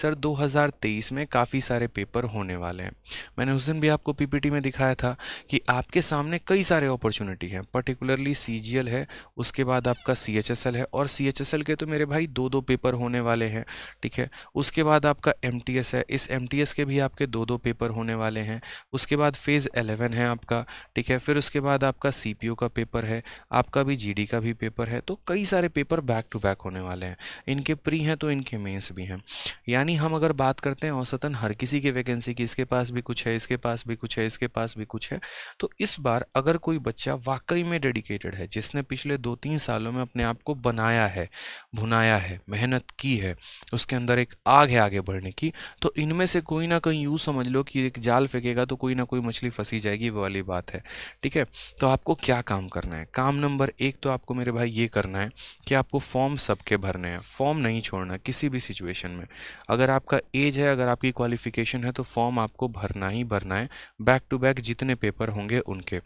Sir 2023 में काफ़ी सारे पेपर होने वाले हैं। मैंने उस दिन भी आपको पीपीटी में दिखाया था कि आपके सामने कई सारे अपॉर्चुनिटी हैं, पर्टिकुलरली सीजीएल है, उसके बाद आपका सीएचएसएल है, और सीएचएसएल के तो मेरे भाई दो दो पेपर होने वाले हैं, ठीक है। उसके बाद आपका एमटीएस है, इस एमटीएस के भी आपके दो दो पेपर होने वाले हैं। उसके बाद फेज़ 11 है आपका, ठीक है। फिर उसके बाद आपका सीपीयू का पेपर है, आपका भी जीडी का भी पेपर है। तो कई सारे पेपर बैक टू बैक होने वाले हैं, इनके प्री हैं तो इनके मेंस भी हैं। यानी हम अगर बात करते हैं औसतन हर किसी की वैकेंसी की, इसके पास भी कुछ है, इसके पास भी कुछ है, इसके पास भी कुछ है, तो इस बार अगर कोई बच्चा वाकई में डेडिकेटेड है, जिसने पिछले 2-3 सालों में अपने आप को बनाया है, भुनाया है, मेहनत की है, उसके अंदर एक आग है आगे बढ़ने की, तो इनमें से कोई ना कोई यूँ समझ लो कि एक जाल फेंकेगा तो कोई ना कोई मछली फंसी जाएगी, वो वाली बात है, ठीक है। तो आपको क्या काम करना है? काम नंबर 1 तो आपको मेरे भाई ये करना है कि आपको फॉर्म सबके भरने हैं, फॉर्म नहीं छोड़ना किसी भी सिचुएशन में। अगर आपका एज है, अगर आपकी क्वालिफिकेशन है, तो फॉर्म आपको भरना ही भरना है, बैक टू बैक जितने पेपर होंगे उनके।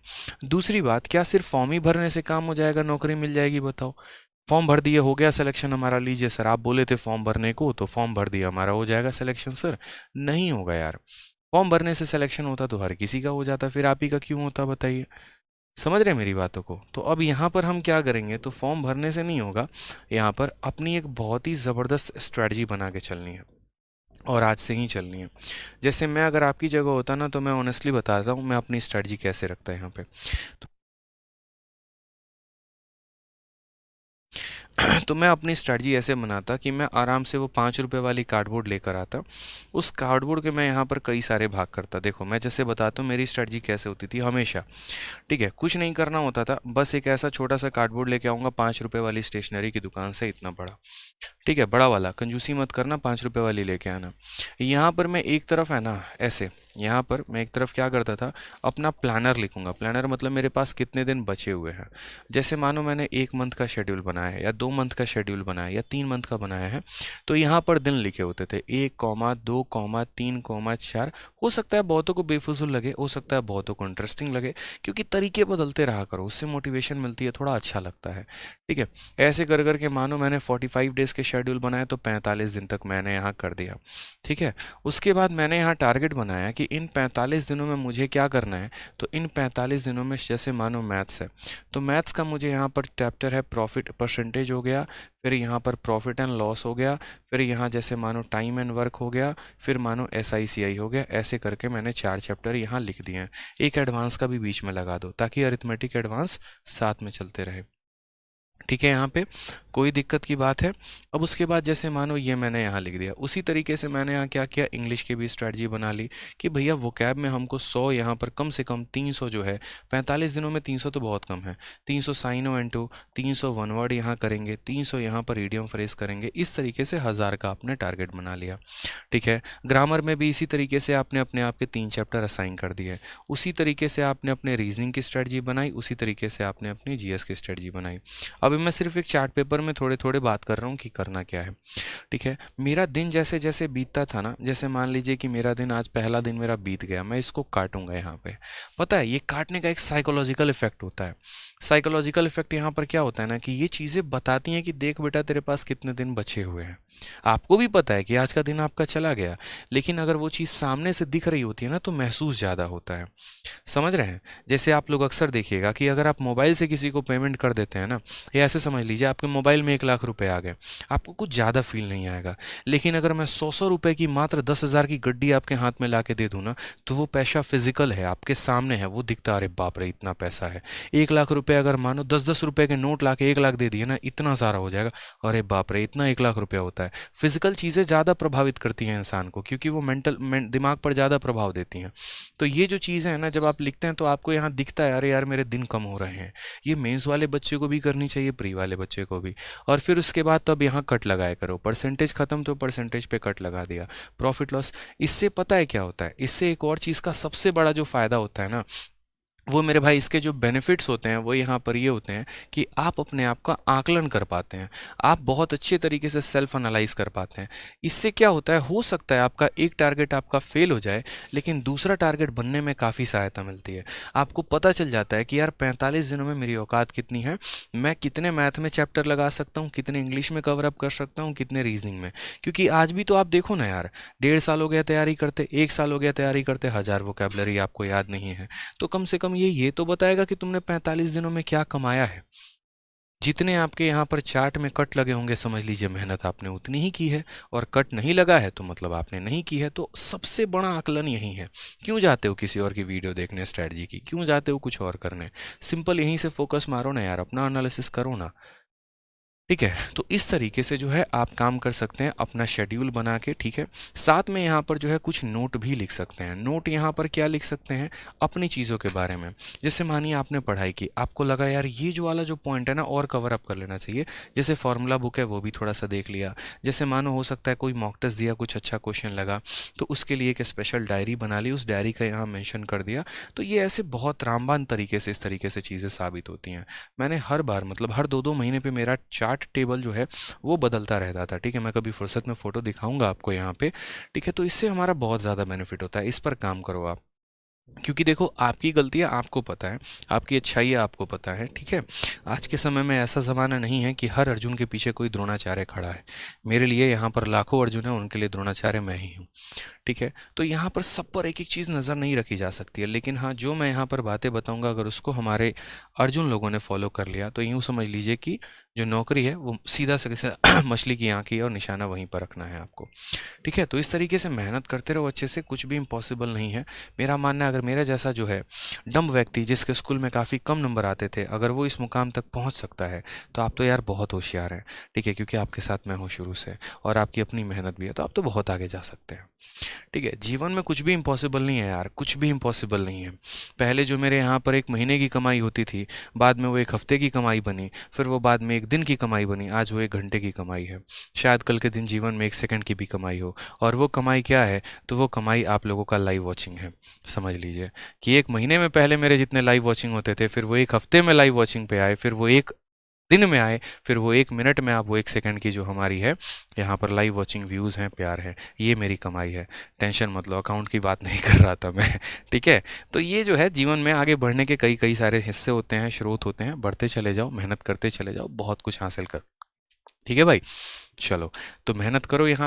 दूसरी बात, क्या सिर्फ फॉर्म ही भरने से काम हो जाएगा, नौकरी मिल जाएगी? बताओ। फॉर्म भर दिए, हो गया सिलेक्शन हमारा, लीजिए सर आप बोले थे फॉर्म भरने को तो फॉर्म भर दिया हमारा, हो जाएगा सिलेक्शन? सर नहीं होगा यार। फॉर्म भरने से सिलेक्शन होता तो हर किसी का हो जाता, फिर आप ही का क्यों होता बताइए? समझ रहे हैं मेरी बातों को? तो अब यहाँ पर हम क्या करेंगे, तो फॉर्म भरने से नहीं होगा, यहाँ पर अपनी एक बहुत ही ज़बरदस्त स्ट्रेटजी बना के चलनी है, और आज से ही चलनी है। जैसे मैं अगर आपकी जगह होता ना, तो मैं ऑनेस्टली बताता हूँ मैं अपनी स्ट्रेटजी कैसे रखता है यहाँ पे। तो मैं अपनी स्ट्रेटजी ऐसे बनाता कि मैं आराम से वो 5 रुपए वाली कार्डबोर्ड लेकर आता, उस कार्डबोर्ड के मैं यहाँ पर कई सारे भाग करता। देखो मैं जैसे बताता हूँ मेरी स्ट्रेटजी कैसे होती थी हमेशा, ठीक है। कुछ नहीं करना होता था, बस एक ऐसा छोटा सा कार्डबोर्ड लेके आऊँगा 5 रुपए वाली स्टेशनरी की दुकान से, इतना बड़ा, ठीक है, बड़ा वाला, कंजूसी मत करना, 5 रुपए वाली लेके आना। यहाँ पर मैं एक तरफ है ना ऐसे, यहाँ पर मैं एक तरफ क्या करता था, अपना प्लानर लिखूंगा। प्लानर मतलब मेरे पास कितने दिन बचे हुए हैं। जैसे मानो मैंने 1 मंथ का शेड्यूल बनाया है, या 2 मंथ का शेड्यूल बनाया है, या 3 मंथ का बनाया है, तो यहाँ पर दिन लिखे होते थे 1, 2, 3, 4। हो सकता है बहुतों को बेफिजूल लगे, हो सकता है बहुतों को इंटरेस्टिंग लगे, क्योंकि तरीके बदलते रहा करो, उससे मोटिवेशन मिलती है, थोड़ा अच्छा लगता है, ठीक है। ऐसे कर करके मानो मैंने 45 डेज़ के शेड्यूल बनाया, तो 45 दिन तक मैंने यहाँ कर दिया, ठीक है। उसके बाद मैंने यहाँ टारगेट बनाया कि इन 45 दिनों में मुझे क्या करना है। तो इन 45 दिनों में जैसे मानो मैथ्स है, तो मैथ्स का मुझे यहाँ पर चैप्टर है प्रॉफिट परसेंटेज हो गया, फिर यहाँ पर प्रॉफिट एंड लॉस हो गया, फिर यहाँ जैसे मानो टाइम एंड वर्क हो गया, फिर मानो SICI हो गया। ऐसे करके मैंने 4 चैप्टर यहाँ लिख दिए हैं। एक एडवांस का भी बीच में लगा दो, ताकि अरिथमेटिक एडवांस साथ में चलते रहे, ठीक है। यहाँ पे कोई दिक्कत की बात है? अब उसके बाद जैसे मानो ये मैंने यहाँ लिख दिया, उसी तरीके से मैंने यहाँ क्या किया, इंग्लिश की भी स्ट्रेटजी बना ली कि भैया वोकैब में हमको 100 यहाँ पर कम से कम 300 जो है, 45 दिनों में 300 तो बहुत कम है, 300 साइनो एंड टू, 300 वन वर्ड यहाँ करेंगे, 300 यहाँ पर ईडियम फ्रेज करेंगे। इस तरीके से 1000 का आपने टारगेट बना लिया, ठीक है। ग्रामर में भी इसी तरीके से आपने अपने आप के 3 चैप्टर असाइन कर दिए, उसी तरीके से आपने अपने रीजनिंग की स्ट्रेटजी बनाई, उसी तरीके से आपने अपनी GS की स्ट्रेटजी बनाई। अभी मैं सिर्फ एक चार्ट पेपर में थोड़े थोड़े बात कर रहा हूँ कि करना क्या है, ठीक है। मेरा दिन जैसे जैसे बीतता था ना, जैसे मान लीजिए कि मेरा दिन आज पहला दिन मेरा बीत गया, मैं इसको काटूंगा यहाँ पे। पता है ये काटने का एक साइकोलॉजिकल इफेक्ट होता है। साइकोलॉजिकल इफेक्ट यहाँ पर क्या होता है ना, कि ये चीज़ें बताती हैं कि देख बेटा तेरे पास कितने दिन बचे हुए हैं। आपको भी पता है कि आज का दिन आपका चला गया, लेकिन अगर वो चीज़ सामने से दिख रही होती है ना, तो महसूस ज़्यादा होता है। समझ रहे हैं? जैसे आप लोग अक्सर देखिएगा कि अगर आप मोबाइल से किसी को पेमेंट कर देते हैं ना, या ऐसे समझ लीजिए आपके मोबाइल में 1 लाख रुपए आ गए, आपको कुछ ज़्यादा फील नहीं आएगा। लेकिन अगर मैं 100 रुपए की मात्र 10,000 की गड्डी आपके हाथ में ला के दे दूँ ना, तो वो पैसा फिजिकल है, आपके सामने है, वो दिखता, अरे बाप रे इतना पैसा है। 1 लाख रुपए अगर मानो 10-10 रुपए के नोट ला के 1 लाख दे दिए ना, इतना सारा हो जाएगा, अरे बाप रे इतना 1 लाख रुपया होता है। फिजिकल चीज़ें ज़्यादा प्रभावित करती हैं इंसान को, क्योंकि वो दिमाग पर ज़्यादा प्रभाव देती हैं। तो ये जो चीज़ें हैं ना, जब आप लिखते हैं तो आपको यहाँ दिखता है, अरे यार मेरे दिन कम हो रहे हैं। ये मेंस वाले बच्चे को भी करनी चाहिए, प्री वाले बच्चे को भी। और फिर उसके बाद तब यहाँ कट लगाया करो, परसेंटेज खत्म तो परसेंटेज पे कट लगा दिया, प्रॉफिट लॉस। इससे पता है क्या होता है, इससे एक और चीज़ का सबसे बड़ा जो फायदा होता है ना, वो मेरे भाई इसके जो बेनिफिट्स होते हैं वो यहाँ पर ये होते हैं कि आप अपने आप का आकलन कर पाते हैं, आप बहुत अच्छे तरीके से सेल्फ एनालाइज कर पाते हैं। इससे क्या होता है, हो सकता है आपका एक टारगेट आपका फेल हो जाए लेकिन दूसरा टारगेट बनने में काफ़ी सहायता मिलती है। आपको पता चल जाता है कि यार 45 दिनों में मेरी औकात कितनी है, मैं कितने मैथ में चैप्टर लगा सकता हूँ, कितने इंग्लिश में कवर अप कर सकता हूँ, कितने रीजनिंग में। क्योंकि आज भी तो आप देखो ना यार, 1.5 साल हो गया तैयारी करते, 1 साल हो गया तैयारी करते, 1000 वोकैबलरी आपको याद नहीं है। तो कम से कम ये तो बताएगा कि तुमने 45 दिनों में क्या कमाया है। जितने आपके यहाँ पर चार्ट में कट लगे होंगे समझ लीजिए मेहनत आपने उतनी ही की है, और कट नहीं लगा है तो मतलब आपने नहीं की है। तो सबसे बड़ा आकलन यही है। क्यों जाते हो किसी और की वीडियो देखने स्ट्रेटजी की, क्यों जाते हो कुछ और करने, सिंपल यहीं से फोकस मारो ना यार, अपना एनालिसिस करो ना। ठीक है, तो इस तरीके से जो है आप काम कर सकते हैं अपना शेड्यूल बना के। ठीक है, साथ में यहाँ पर जो है कुछ नोट भी लिख सकते हैं। नोट यहाँ पर क्या लिख सकते हैं, अपनी चीज़ों के बारे में। जैसे मानिए आपने पढ़ाई की, आपको लगा यार ये जो वाला जो पॉइंट है ना और कवर अप कर लेना चाहिए, जैसे फॉर्मूला बुक है वो भी थोड़ा सा देख लिया। जैसे मानो हो सकता है कोई मॉक टेस्ट दिया, कुछ अच्छा क्वेश्चन लगा तो उसके लिए एक स्पेशल डायरी बना ली, उस डायरी का यहाँ मेंशन कर दिया। तो ये ऐसे बहुत रामबान तरीके से इस तरीके से चीज़ें साबित होती हैं। मैंने हर बार मतलब हर 2-2 महीने पे मेरा चार्ट टेबल जो है वो बदलता रहता था। ठीक है, मैं कभी फुर्सत में फ़ोटो दिखाऊंगा आपको यहाँ पे। ठीक है, तो इससे हमारा बहुत ज़्यादा बेनिफिट होता है, इस पर काम करो आप। क्योंकि देखो आपकी गलतियां आपको पता है, आपकी अच्छाइयाँ आपको पता है। ठीक है, आज के समय में ऐसा ज़माना नहीं है कि हर अर्जुन के पीछे कोई द्रोणाचार्य खड़ा है। मेरे लिए यहाँ पर लाखों अर्जुन है, उनके लिए द्रोणाचार्य मैं ही हूँ। ठीक है, तो यहाँ पर सब पर एक एक चीज़ नज़र नहीं रखी जा सकती है, लेकिन हाँ जो मैं यहाँ पर बातें बताऊंगा अगर उसको हमारे अर्जुन लोगों ने फॉलो कर लिया तो यूँ समझ लीजिए कि जो नौकरी है वो सीधा से मछली की आँख ही है और निशाना वहीं पर रखना है आपको। ठीक है, तो इस तरीके से मेहनत करते रहो अच्छे से, कुछ भी इम्पॉसिबल नहीं है। मेरा मानना है अगर मेरा जैसा जो है डम्ब व्यक्ति जिसके स्कूल में काफ़ी कम नंबर आते थे, अगर वो इस मुकाम तक पहुंच सकता है तो आप तो यार बहुत होशियार हैं। ठीक है, क्योंकि आपके साथ मैं हूँ शुरू से और आपकी अपनी मेहनत भी है, तो आप तो बहुत आगे जा सकते हैं। ठीक है, जीवन में कुछ भी इम्पॉसिबल नहीं है यार, कुछ भी इम्पॉसिबल नहीं है। पहले जो मेरे यहाँ पर एक महीने की कमाई होती थी, बाद में वो एक हफ्ते की कमाई बनी, फिर वो बाद में एक दिन की कमाई बनी, आज वो 1 घंटे की कमाई है। शायद कल के दिन जीवन में 1 सेकंड की भी कमाई हो। और वो कमाई क्या है, तो वो कमाई आप लोगों का लाइव वॉचिंग है। समझ लीजिए कि एक महीने में पहले मेरे जितने लाइव वॉचिंग होते थे, फिर वो एक हफ्ते में लाइव वॉचिंग पे आए, फिर वो एक दिन में आए, फिर वो 1 मिनट में, आप वो 1 सेकंड की जो हमारी है यहाँ पर लाइव वॉचिंग व्यूज़ हैं, प्यार है, ये मेरी कमाई है। टेंशन मत लो, अकाउंट की बात नहीं कर रहा था मैं। ठीक है, तो ये जो है जीवन में आगे बढ़ने के कई कई सारे हिस्से होते हैं, स्रोत होते हैं, बढ़ते चले जाओ, मेहनत करते चले जाओ, बहुत कुछ हासिल कर। ठीक है भाई, चलो तो मेहनत करो यहाँ